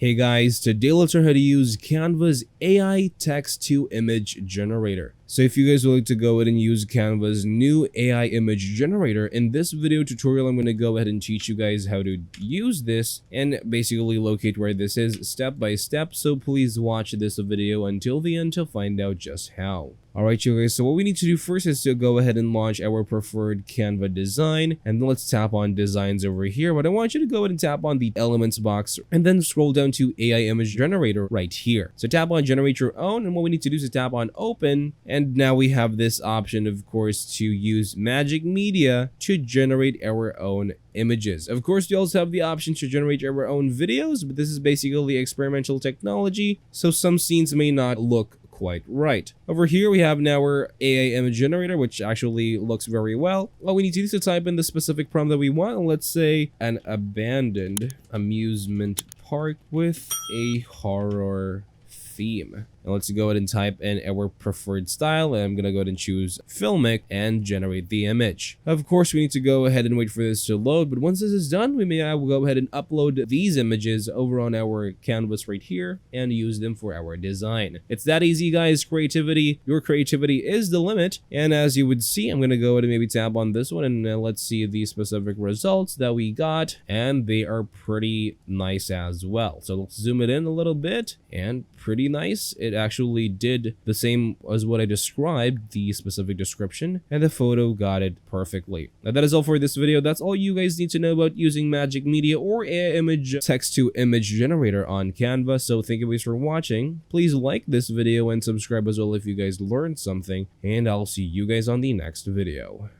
Hey guys, today let's learn how to use Canva's AI text-to-image generator. So if you guys would like to go ahead and use Canva's new AI image generator, in this video tutorial I'm going to go ahead and teach you guys how to use this and basically locate where this is step by step, so please watch this video until the end to find out just how. Alright you guys, so what we need to do first is to go ahead and launch our preferred Canva design, and then let's tap on designs over here. But I want you to go ahead and tap on the elements box and then scroll down to AI image generator right here. So tap on generate your own, and what we need to do is to tap on open, and now we have this option, of course, to use Magic Media to generate our own images. Of course, you also have the option to generate our own videos, but this is basically experimental technology, so some scenes may not look quite right. Over here we have now our AI image generator, which actually looks very well. All we need to do is to type in the specific prompt that we want. Let's say an abandoned amusement park with a horror theme. And let's go ahead and type in our preferred style, and I'm gonna go ahead and choose filmic and generate the image. Of course, we need to go ahead and wait for this to load, but once this is done, we may now go ahead and upload these images over on our canvas right here and use them for our design. It's that easy, guys. Creativity, your creativity is the limit. And as you would see, I'm gonna go ahead and maybe tap on this one, and let's see the specific results that we got, and they are pretty nice as well. So let's zoom it in a little bit, and pretty nice. It actually did the same as what I described, the specific description, and the photo got it perfectly. Now that is all for this video. That's all you guys need to know about using Magic Media or AI image text-to-image generator on Canva. So thank you guys for watching. Please like this video and subscribe as well if you guys learned something, and I'll see you guys on the next video.